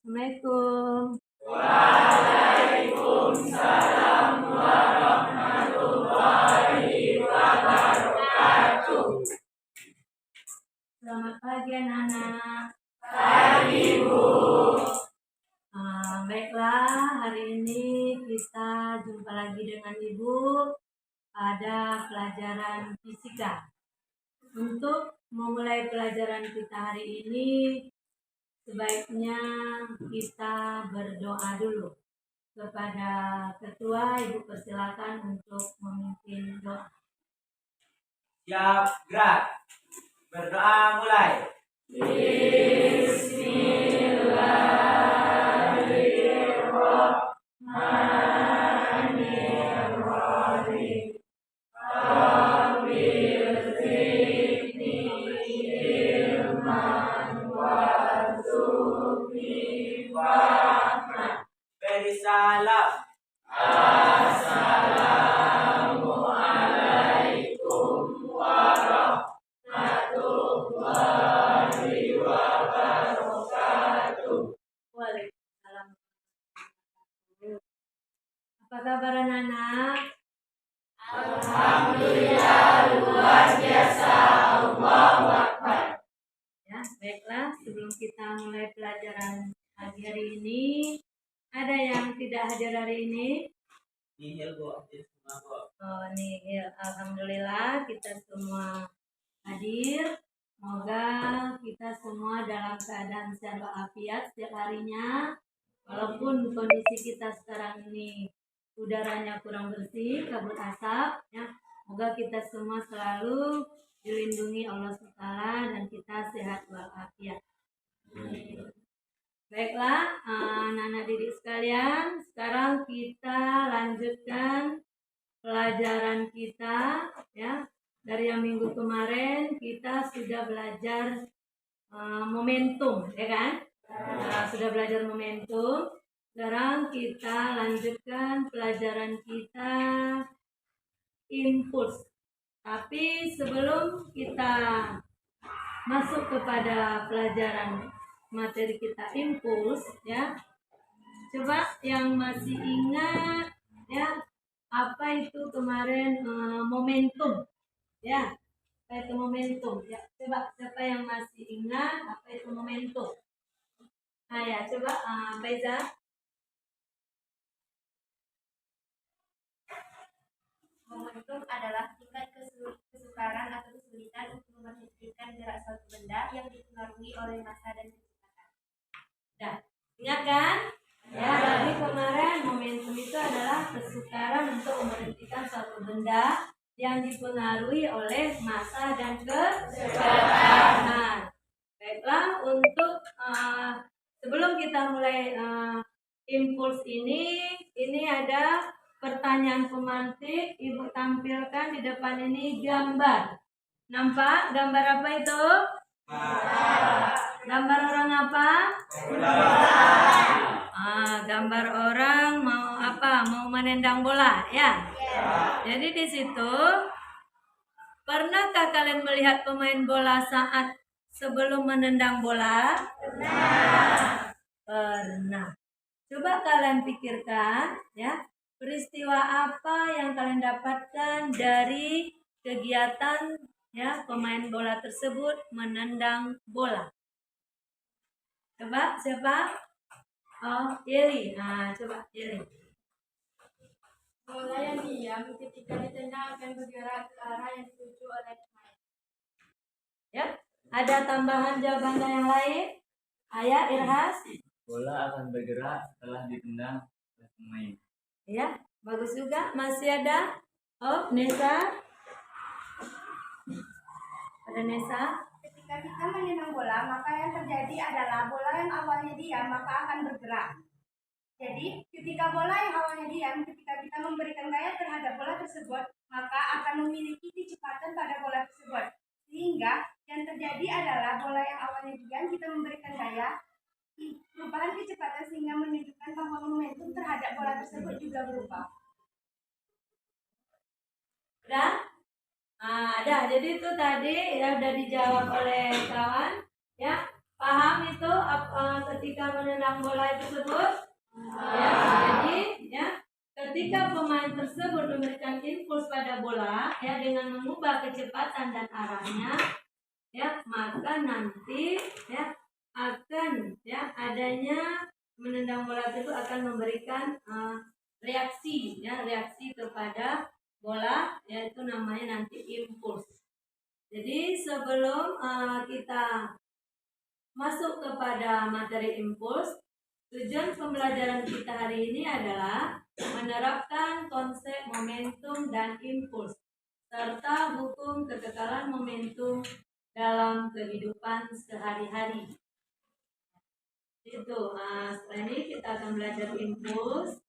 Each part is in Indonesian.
Assalamualaikum. Waalaikumsalam warahmatullahi wabarakatuh. Selamat pagi anak-anak. Pagi Bu. Baiklah, hari ini kita jumpa lagi dengan Ibu pada pelajaran fisika. Untuk memulai pelajaran kita hari ini, sebaiknya kita berdoa dulu kepada ketua. Ibu persilakan untuk memimpin doa. Siap, gerak. Berdoa mulai. Bismillahirrahmanirrahim. Rabbil zidni ilman warzuqni fahman. Beri salam. Assalamualaikum warahmatullahi wabarakatuh. Waalaikumsalam. Apa kabar anak-anak? Alhamdulillah, luar biasa. Allahu Akbar. Ya, baiklah, sebelum kita mulai pelajaran pagi hari ini, ada yang tidak hadir hari ini? Nihil Bu, semua Bu. Oh, nihil. Alhamdulillah kita semua hadir. Semoga kita semua dalam keadaan sehat walafiat setiap harinya. Walaupun kondisi kita sekarang ini udaranya kurang bersih, kabut asap, ya. Semoga kita semua selalu dilindungi Allah SWT dan kita sehat walafiat. Baiklah, anak-anak didik sekalian, sekarang kita lanjutkan pelajaran kita, ya. Dari yang minggu kemarin kita sudah belajar momentum, ya kan? Sudah belajar momentum. Sekarang kita lanjutkan pelajaran kita impuls. Tapi sebelum kita masuk kepada pelajaran materi kita impuls, ya, coba yang masih ingat, ya, apa itu kemarin momentum, ya, apa itu momentum, ya, coba siapa yang masih ingat apa itu momentum? Ya, coba Faiza. Momentum adalah tingkat kesukaran atau kesulitan untuk menghentikan gerak suatu benda yang dipengaruhi oleh massa dan kecepatan. Dah, ingat kan? Ya, jadi kemarin momentum itu adalah kesukaran untuk memberhentikan suatu benda yang dipengaruhi oleh massa dan kecepatan. Baiklah, untuk sebelum kita mulai impuls ini ada pertanyaan pemantik. Ibu tampilkan di depan ini gambar. Nampak gambar apa itu? Gambar orang apa? Gambar orang mau apa? Mau menendang bola, ya? Jadi di situ, pernahkah kalian melihat pemain bola saat sebelum menendang bola? Pernah. Coba kalian pikirkan, ya, peristiwa apa yang kalian dapatkan dari kegiatan, ya, pemain bola tersebut menendang bola. Coba siapa? Oh, Yeli. Coba Yeli. Bola yang diam ketika ditendang akan bergerak ke arah yang dituju oleh pemain. Ya, ada tambahan jawaban yang lain? Ayah Irhas? Bola akan bergerak setelah ditendang oleh pemain. Ya, bagus juga. Masih ada? Oh, Nesa? Ada Nesa? Ketika kita menendang bola, maka yang terjadi adalah bola yang awalnya diam maka akan bergerak. Jadi, ketika bola yang awalnya diam, ketika kita memberikan gaya terhadap bola tersebut, maka akan memiliki kecepatan pada bola tersebut. Sehingga yang terjadi adalah bola yang awalnya diam, kita memberikan gaya, perubahan kecepatan sehingga menunjukkan bahwa momentum terhadap bola tersebut juga berubah. Udah? Ada. Jadi itu tadi ya udah dijawab oleh kawan, ya. Paham itu ketika menendang bola tersebut. Ya, jadi ya ketika pemain tersebut memberikan impuls pada bola ya dengan mengubah kecepatan dan arahnya ya, maka nanti ya akan ya adanya menendang bola itu akan memberikan reaksi ya, reaksi kepada bola, yaitu namanya nanti impuls. Jadi sebelum kita masuk kepada materi impuls, tujuan pembelajaran kita hari ini adalah menerapkan konsep momentum dan impuls serta hukum kekekalan momentum dalam kehidupan sehari-hari. Itu setelah ini kita akan belajar impuls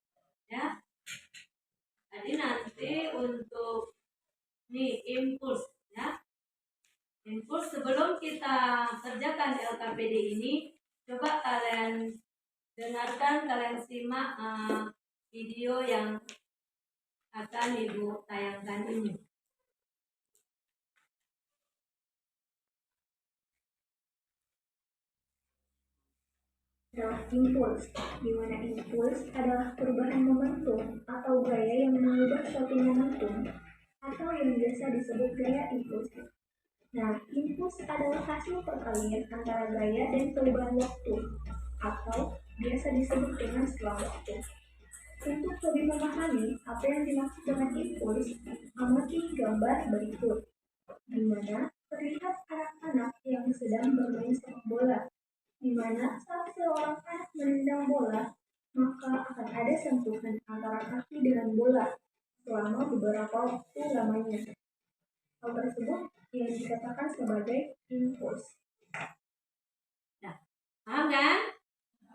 ya. Jadi nanti untuk impuls ya. Impuls sebelum kita kerjakan LKPD ini, coba kalian dengarkan, kalian simak video yang akan Ibu tayangkan ini. Adalah impuls, di mana impuls adalah perubahan momentum atau gaya yang mengubah suatu momentum atau yang biasa disebut gaya impuls. Nah, impuls adalah hasil perkalian antara gaya dan perubahan waktu atau biasa disebut dengan selang waktu. Untuk lebih memahami apa yang dimaksud dengan impuls, amati gambar berikut, di mana terlihat anak-anak yang sedang bermain sepak bola, di mana saat seorang anak menendang bola, maka akan ada sentuhan antara kaki dengan bola selama beberapa waktu lamanya. Hal tersebut yang dikatakan sebagai impuls. Paham kan?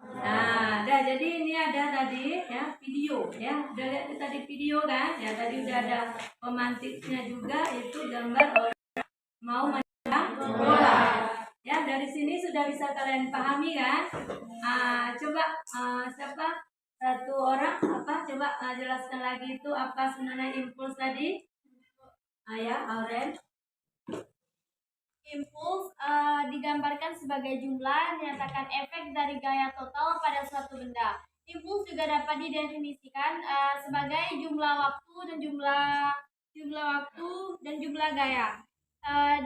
Nah, jadi ini ada tadi ya video ya. Udah lihat tadi video kan? Ya tadi udah ada pemantiknya juga, itu gambar orang mau menendang bola. Ya, dari sini sudah bisa kalian pahami kan? Coba siapa satu orang coba jelaskan lagi itu apa sebenarnya impuls tadi? Ya, Auren. Impuls digambarkan sebagai jumlah yang dinyatakan efek dari gaya total pada suatu benda. Impuls juga dapat didefinisikan sebagai jumlah waktu dan jumlah gaya.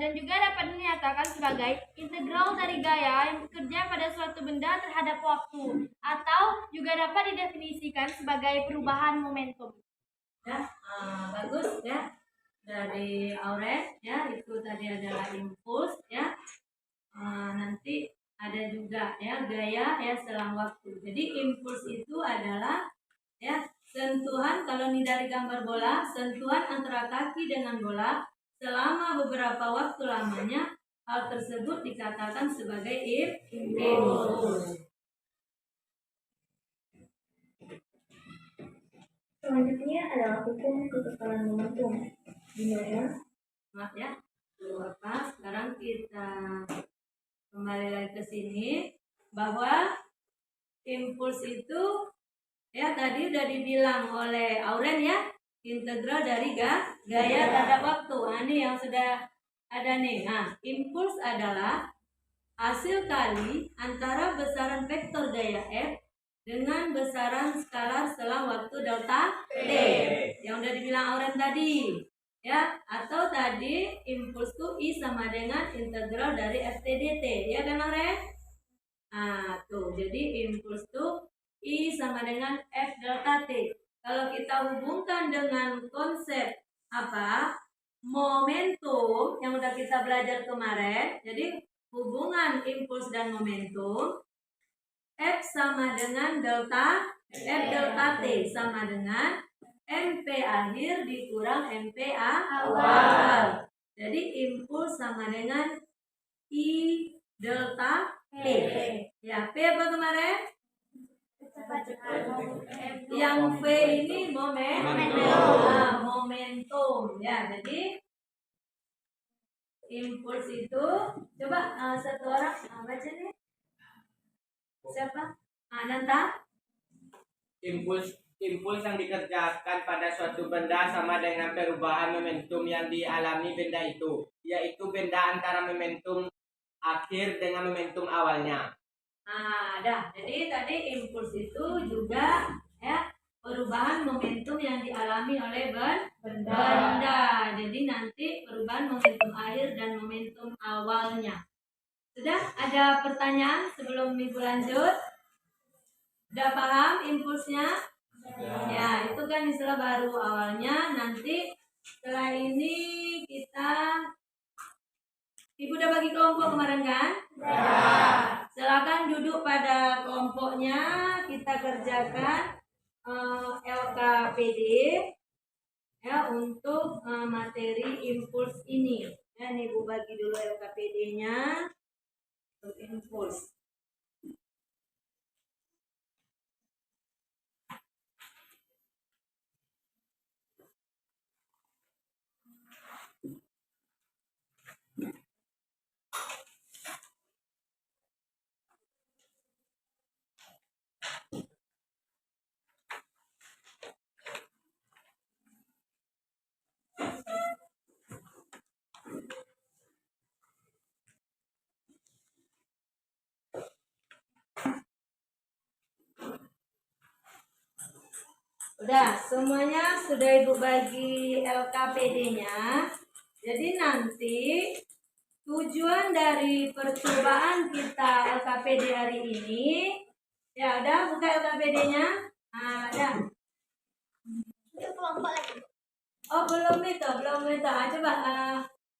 Dan juga dapat dinyatakan sebagai integral dari gaya yang bekerja pada suatu benda terhadap waktu, atau juga dapat didefinisikan sebagai perubahan momentum. Ya, bagus ya. Dari Auren ya, itu tadi adalah impuls ya. Nanti ada juga ya gaya ya selang waktu. Jadi impuls itu adalah ya sentuhan, kalau ini dari gambar bola, sentuhan antara kaki dengan bola selama beberapa waktu lamanya. Hal tersebut dikatakan sebagai impuls. Selanjutnya adalah hukum kekekalan momentum, di mana Maaf ya, sekarang kita kembali lagi ke sini bahwa impuls itu ya tadi udah dibilang oleh Auren ya, integral dari gaya terhadap waktu. Ini yang sudah ada nih. Nah, impuls adalah hasil kali antara besaran vektor gaya F dengan besaran skalar selang waktu delta T yang udah dibilang Auren tadi. Ya, atau tadi impuls itu I sama dengan integral dari FT dt, ya kan Auren? Nah, tuh, jadi impuls itu I sama dengan F delta T. Kalau kita hubungkan dengan konsep momentum yang udah kita belajar kemarin, jadi hubungan impuls dan momentum, F sama dengan delta, F delta T sama dengan MP akhir dikurang MP awal. Jadi impuls sama dengan I delta T. Ya, P apa kemarin? Yang V ini momentum. Ya, jadi impuls itu coba satu orang baca nih. Siapa? Nanta. Impuls yang dikerjakan pada suatu benda sama dengan perubahan momentum yang dialami benda itu, yaitu benda antara momentum akhir dengan momentum awalnya. Dah. Jadi tadi impuls itu juga ya perubahan momentum yang dialami oleh benda. Jadi nanti perubahan momentum akhir dan momentum awalnya. Sudah ada pertanyaan sebelum Ibu lanjut? Sudah paham impulsnya? Ya, itu kan istilah baru awalnya. Nanti setelah ini Ibu udah bagi kelompok kemarin kan? Ya. Silakan duduk pada kelompoknya. Kita kerjakan LKPD ya untuk materi impuls ini. Ya, nih Ibu bagi dulu LKPD-nya untuk impuls. Udah, semuanya sudah Ibu bagi LKPD-nya. Jadi nanti tujuan dari percobaan kita LKPD hari ini, ya udah buka LKPD-nya. Nah, udah. Itu kelompok lagi. Oh belum itu. Coba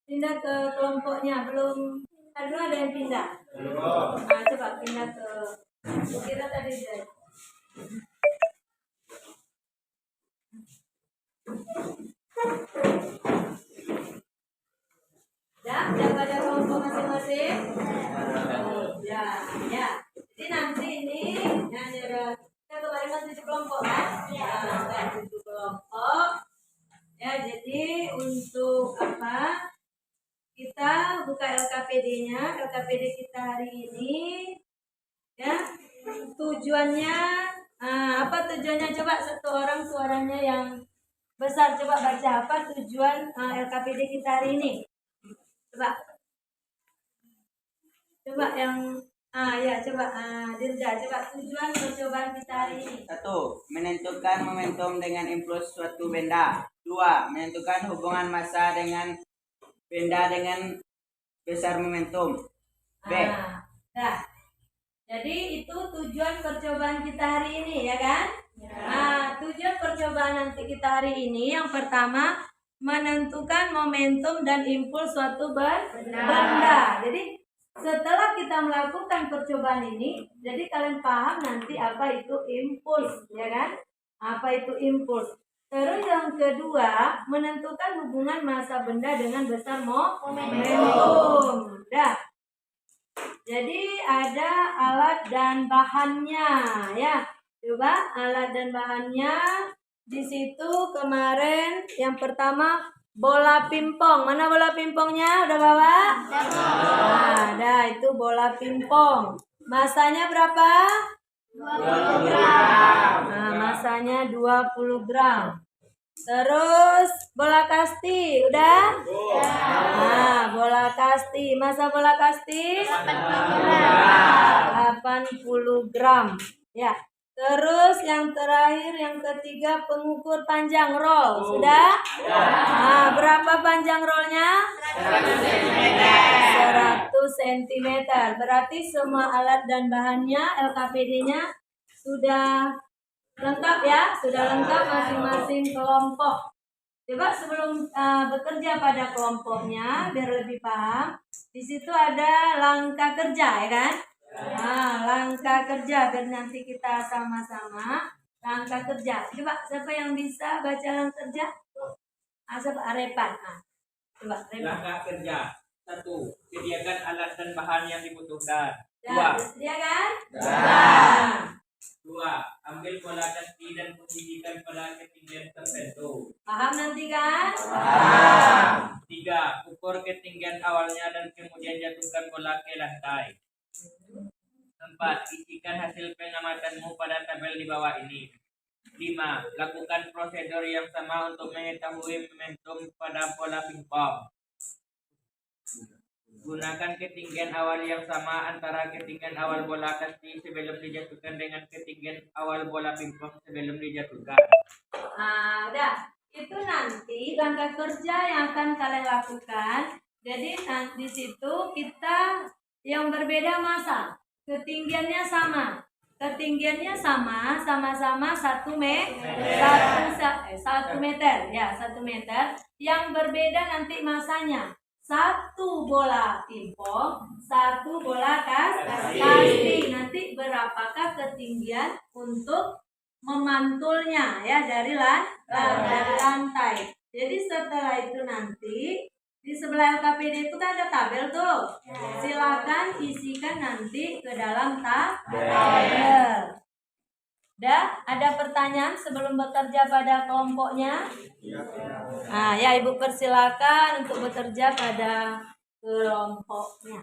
pindah ke kelompoknya. Belum ada yang pindah. Nah, coba pindah ke. Kira tadi deh. Udah pada kelompok masing-masing. Ya. Jadi nanti ini yang kita kemarin kan 7 kelompok kan? Ya, 7 kelompok. Ya, jadi untuk apa? Kita buka LKPD-nya. LKPD kita hari ini ya. Tujuannya apa tujuannya? Coba satu orang suaranya yang besar coba baca apa tujuan LKPD kita hari ini. Coba yang Dirga coba tujuan percobaan kita hari ini. 1. Menentukan momentum dengan impuls suatu benda. 2. Menentukan hubungan massa dengan benda dengan besar momentum. B. Jadi itu tujuan percobaan kita hari ini ya kan? Ya. Tujuan percobaan nanti kita hari ini yang pertama menentukan momentum dan impuls suatu benda. Jadi setelah kita melakukan percobaan ini, jadi kalian paham nanti apa itu impuls, ya kan? Apa itu impuls? Terus yang kedua, menentukan hubungan massa benda dengan besar momentum. Dah. Jadi ada alat dan bahannya, ya. Coba alat dan bahannya di situ kemarin yang pertama bola pingpong. Mana bola pingpongnya? Udah bawa? Ada itu bola pingpong. Masanya berapa? 20 gram. Masanya 20 gram. Terus bola kasti, udah? Bola kasti. Masa bola kasti? 80 gram. Ya. Terus yang terakhir, yang ketiga pengukur panjang roll. Sudah? Berapa panjang rollnya? 100 cm. Berarti semua alat dan bahannya, LKPD-nya sudah lengkap ya? Sudah lengkap masing-masing kelompok. Coba sebelum bekerja pada kelompoknya, biar lebih paham, di situ ada langkah kerja ya kan? Langkah kerja biar nanti kita sama-sama langkah kerja. Coba siapa yang bisa baca langkah kerja? Siapa? Arepan. Coba Arepan. Langkah kerja. 1. Sediakan alat dan bahan yang dibutuhkan. 2. Sediakan? 2. Ambil bola kasti dan posisikan pada ketinggian tertentu. Paham nanti kan? 3. Ukur ketinggian awalnya dan kemudian jatuhkan bola ke lantai. 4. Isikan hasil pengamatanmu pada tabel di bawah ini. 5. Lakukan prosedur yang sama untuk mengetahui momentum pada bola pingpong. Gunakan ketinggian awal yang sama antara ketinggian awal bola kasti sebelum dijatuhkan dengan ketinggian awal bola pingpong sebelum dijatuhkan. Nah, udah. Itu nanti langkah kerja yang akan kalian lakukan. Jadi di situ kita yang berbeda masa. Ketinggiannya sama. Ketinggiannya sama-sama 1 meter. Ya, 1 meter. Yang berbeda nanti masanya. 1 bola pingpong, 1 bola kasti. Nanti berapakah ketinggian untuk memantulnya ya dari lantai. Jadi setelah itu nanti di sebelah LKPD itu kan ada tabel tuh. Silakan isikan nanti ke dalam tabel. Dah, ada pertanyaan sebelum bekerja pada kelompoknya? Nah, ya Ibu persilakan untuk bekerja pada kelompoknya.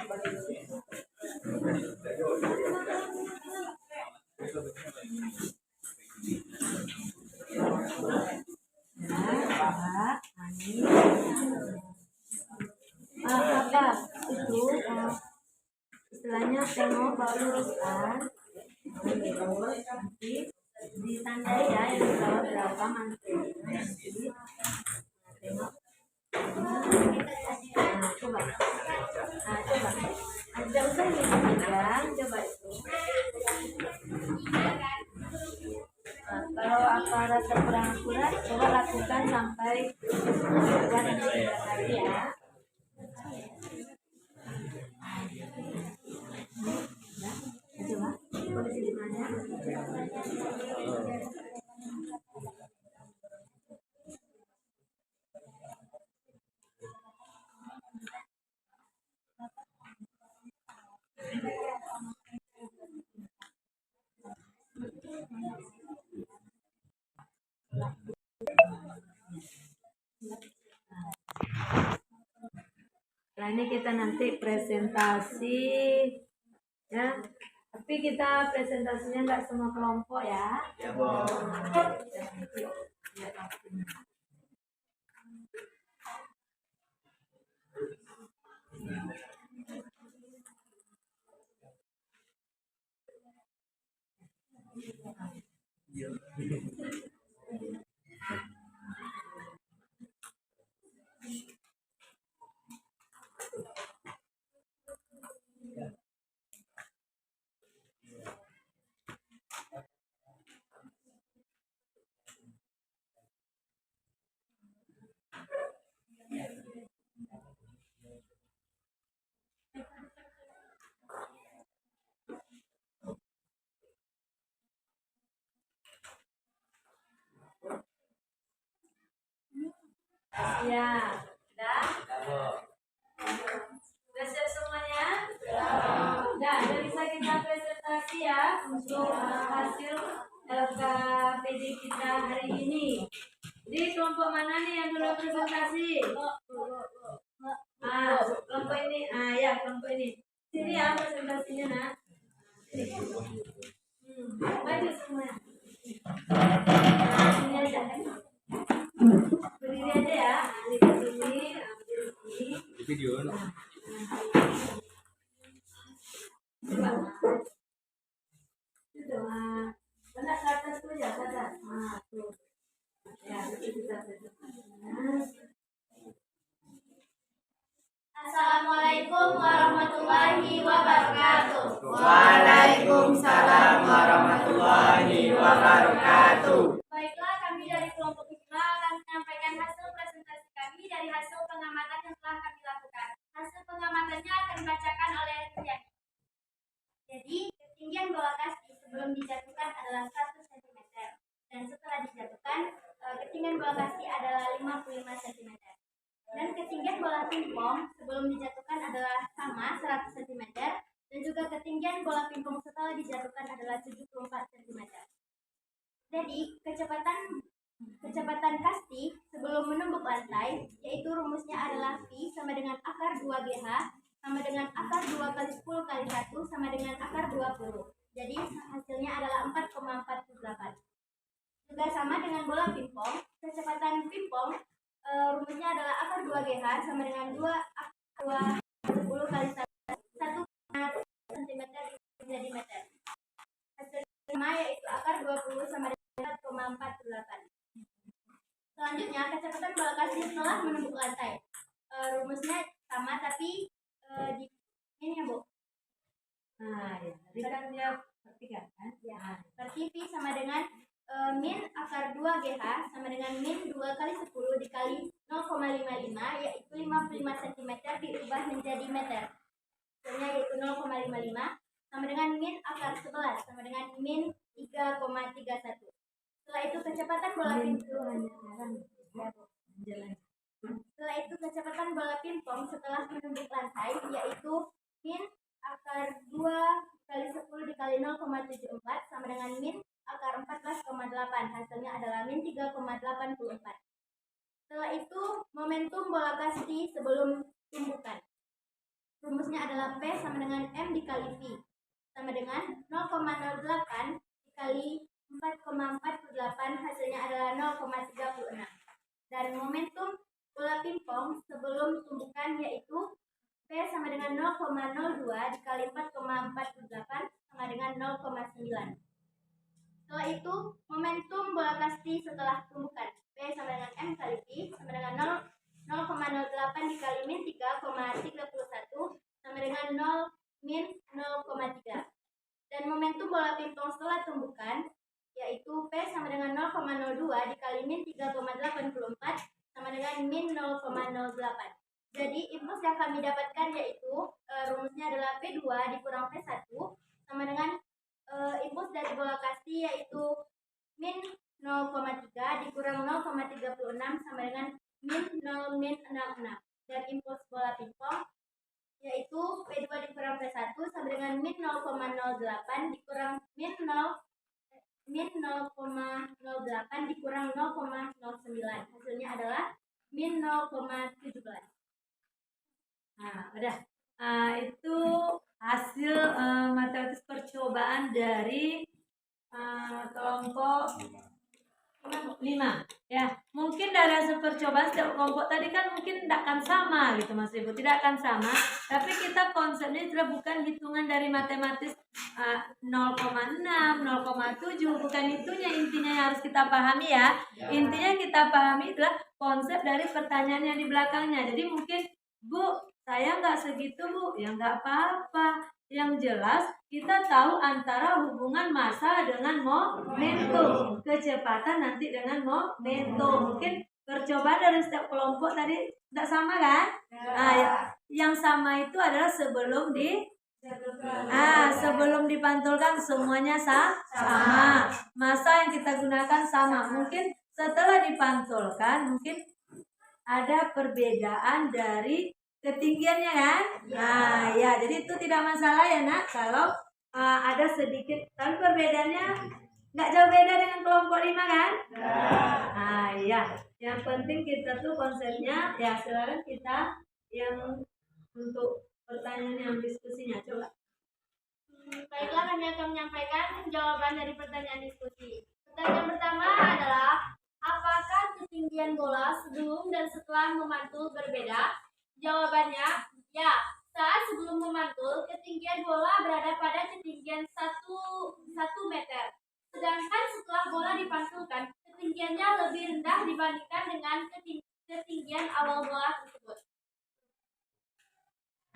Apa itu istilahnya tengok baru luruskan nanti ditandai ya yang dibawa berapa mantul tengok coba tidak usah dipegang coba itu kalau apa rasa kurang akurat coba lakukan sampai 2 sampai 3 kali ya. Coba posisi di mana? Nah ini kita nanti presentasi ya, tapi kita presentasinya nggak semua kelompok ya. Ya, Bu. Ya, udah? Udah siap semuanya? Udah, bisa kita presentasi ya untuk hasil LKPD kita hari ini. Jadi kelompok mana nih yang dulu presentasi? Kelompok ini. Ya kelompok ini. Sini ya presentasinya nak. Sini. Maju semuanya. Sini aja. Berdiri aja ya. Ambil sini. Video. Itu benar ke atas tuh ya, ke atas. Tuh. Ya, itu bisa Assalamualaikum warahmatullahi wabarakatuh. Waalaikumsalam warahmatullahi wabarakatuh. Baiklah, kami dari kelompok Isma akan menyampaikan hasil presentasi kami dari hasil pengamatan yang telah kami lakukan. Hasil pengamatannya akan dibacakan oleh Rian. Jadi, ketinggian bola kasti sebelum dijatuhkan adalah 1 cm dan setelah dijatuhkan ketinggian bola kasti adalah 55 cm. Dan ketinggian bola pingpong sebelum dijatuhkan adalah sama 100 cm Dan juga ketinggian bola pingpong setelah dijatuhkan adalah 74 cm. Jadi, kecepatan kasti sebelum menembus lantai, yaitu rumusnya adalah V sama dengan akar 2GH sama dengan akar 2 kali 10 kali 1 sama dengan akar 20. Jadi, hasilnya adalah 4,48. Juga sama dengan bola pingpong, kecepatan pingpong rumusnya adalah akar 2GH sama dengan 2 akar 10 kali 1 cm menjadi meter. Hasilnya sama, yaitu akar 20 sama dengan 4,48. Selanjutnya, kecepatan bola kasti setelah menembus lantai. Rumusnya sama, tapi di ini ya, Bu. Nah, ya. Tadi kan dia pertigaan kan? Ya. Seperti V sama dengan min akar 2GH sama dengan min 2 kali 10 dikali 0,55, yaitu 55 cm diubah menjadi meter. Hasilnya yaitu 0,55 sama dengan min akar 11 sama dengan min 3,31. Setelah itu kecepatan bola pingpong setelah menembus lantai, yaitu min akar 2 kali 10 dikali 0,74 sama dengan min akar 14,8. Hasilnya adalah min 3,84. Setelah itu momentum bola kasti sebelum tumbukan. Rumusnya adalah P sama dengan M dikali V sama dengan 0,08 dikali 4,48, hasilnya adalah 0,36. Dan momentum bola pingpong sebelum tumbukan yaitu P sama dengan 0,02 dikali 4,48 sama dengan 0,9. Setelah itu momentum bola kasti setelah tumbukan P sama dengan M kali V sama dengan 0,08 dikali min 3,31 sama dengan 0 min 0,3. Dan momentum bola pingpong setelah tumbukan yaitu P sama dengan 0,02 dikali min 3,84 sama dengan min 0,08. Jadi impuls yang kami dapatkan yaitu rumusnya adalah P2 dikurang P1 sama dengan impuls dari bola kasti yaitu min 0,3 dikurang 0,36 sama dengan min 0 min 66. Dan impuls bola pingpong yaitu P2 dikurang P1 sama dengan min 0,08 dikurang min 0,08 dikurang 0,09. Hasilnya adalah min 0,17. Nah, udah. Itu hasil matematis percobaan dari kelompok 5 ya. Mungkin dari hasil percobaan setiap kelompok tadi kan mungkin tidak akan sama gitu Mas Ibu, tidak akan sama, tapi kita konsepnya sudah bukan hitungan dari matematis 0,6, 0,7, bukan itunya intinya yang harus kita pahami ya. Intinya kita pahami adalah konsep dari pertanyaan yang di belakangnya. Jadi mungkin Bu, saya nggak segitu Bu, ya nggak apa-apa. Yang jelas kita tahu antara hubungan massa dengan momentum, kecepatan nanti dengan momentum. Mungkin percobaan dari setiap kelompok tadi tidak sama kan? Yang sama itu adalah sebelum dipantulkan semuanya sama. Massa yang kita gunakan sama. Mungkin setelah dipantulkan mungkin ada perbedaan dari ketinggiannya kan? Nah, ya, jadi itu tidak masalah ya Nak. Kalau ada sedikit, tapi perbedaannya nggak jauh beda dengan kelompok 5 kan? Nah, ya, yang penting kita tuh konsepnya ya. Silakan kita yang untuk pertanyaan yang diskusinya coba. Baiklah, kami akan menyampaikan jawaban dari pertanyaan diskusi. Pertanyaan pertama adalah apakah ketinggian bola sebelum dan setelah memantul berbeda? Jawabannya, ya. Saat sebelum memantul, ketinggian bola berada pada ketinggian 1 meter. Sedangkan setelah bola dipantulkan, ketinggiannya lebih rendah dibandingkan dengan ketinggian awal bola tersebut.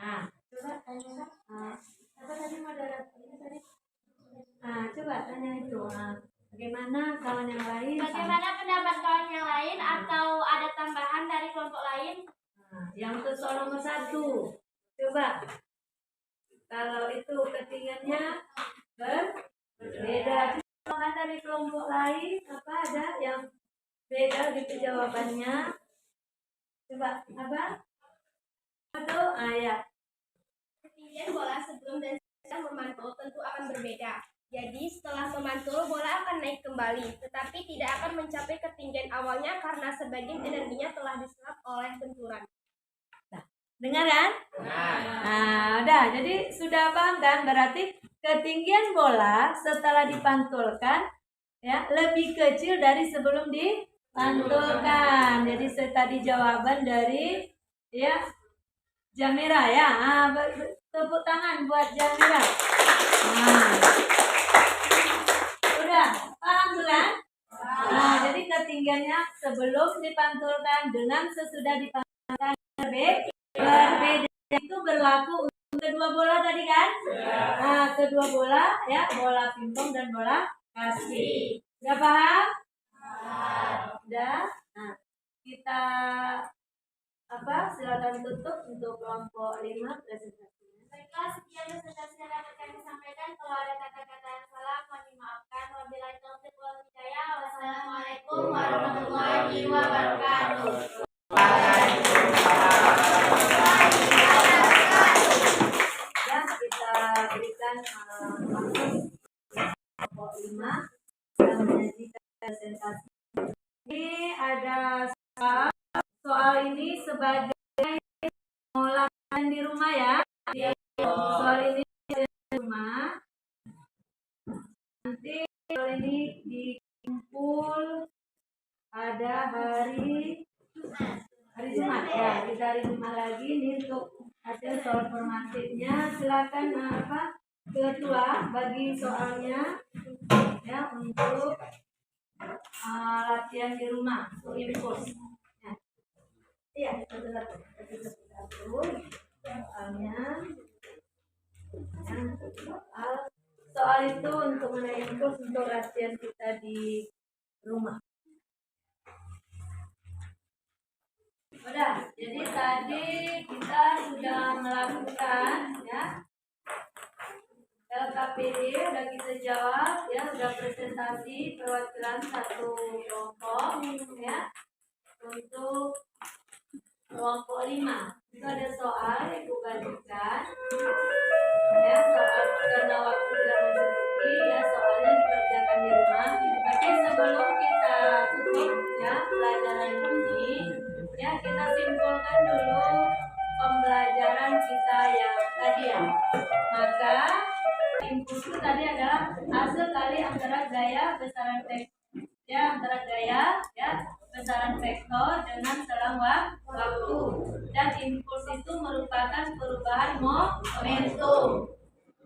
Nah, coba tanya apa tadi moderatornya tadi? Coba tanya itu. Bagaimana kawan yang lain? Bagaimana pendapat kawan yang lain atau ada tambahan dari kelompok lain? Yang ke soal nomor 1. Coba. Kalau itu ketinggiannya berbeda. Tambahan dari kelompok lain apa ada yang beda gitu jawabannya? Coba apa? Atau ya. Ketinggian bola sebelum dan memantul tentu akan berbeda. Jadi setelah memantul, bola akan naik kembali, tetapi tidak akan mencapai ketinggian awalnya karena sebagian energinya telah diserap oleh benturan. Dengar kan? Nah, udah. Jadi sudah paham kan? Berarti ketinggian bola setelah dipantulkan ya lebih kecil dari sebelum dipantulkan. Jadi tadi jawaban dari ya Jamira ya. Tepuk tangan buat Jamira. Nah, udah paham kan? Nah, jadi ketinggiannya sebelum dipantulkan dengan sesudah dipantulkan berbeda. Itu berlaku untuk kedua bola tadi kan? Nah, kedua bola ya, bola pingpong dan bola kasih. Udah paham? Udah. Nah, kita silakan tutup untuk kelompok 5 presentasinya. Baiklah, sekian presentasi yang dapat kami sampaikan. Kalau ada kata-kata yang salah, mohon dimaafkan. Wabillahi taufiq wal hidayah. Wassalamualaikum warahmatullahi wabarakatuh. Ya, kita berikan kelompok 5 yang menyajikan presentasi. Ini ada soal ini sebagai mengolahan di rumah ya. Soal ini di rumah. Nanti soal ini dikumpul ada hari Jumat ya. Kita hari Jumat lagi ini untuk hasil soal formatifnya. Silakan ketua bagi soalnya ya untuk latihan di rumah untuk impuls. Iya, satu-satu soalnya. Soal itu untuk menaik impuls untuk latihan kita di rumah. Udah, jadi tadi kita sudah melakukan ya LKPD udah kita jawab ya, udah presentasi perwakilan satu kelompok ya untuk kelompok 5. Itu ada soal yang dibagikan ya, soal karena waktu tidak mencukupi ya, soalnya dikerjakan di rumah. Tapi sebelum kita tutup ya pelajaran ini ya, kita simpulkan dulu pembelajaran kita yang tadi ya. Maka impuls itu tadi adalah hasil kali antara gaya besaran vektor ya, antara gaya ya besaran vektor dengan selang waktu, dan impuls itu merupakan perubahan momentum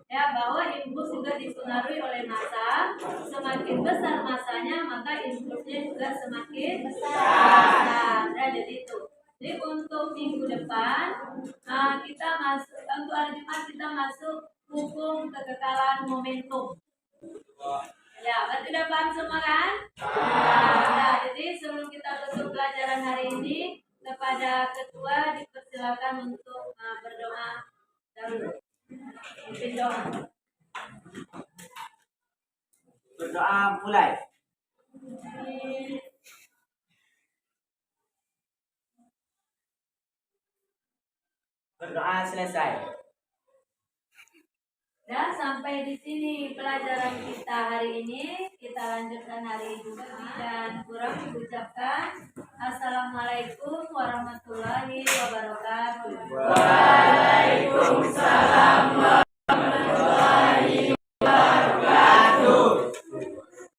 ya, bahwa impuls juga dipengaruhi oleh massa. Semakin besar massanya maka impulsnya juga semakin besar. Nah, jadi itu. Jadi untuk minggu depan kita masuk, untuk hari Jumat kita masuk hukum kekekalan momentum. Ya, berarti udah paham semua kan? Nah, jadi sebelum kita tutup pelajaran hari ini, kepada ketua dipersilakan untuk berdoa dahulu. Mungkin doa. Berdoa mulai. Berdoa selesai. Dan sampai di sini pelajaran kita hari ini. Kita lanjutkan hari Jumat dan kurang diucapkan Assalamualaikum warahmatullahi wabarakatuh. Waalaikumsalam warahmatullahi wabarakatuh.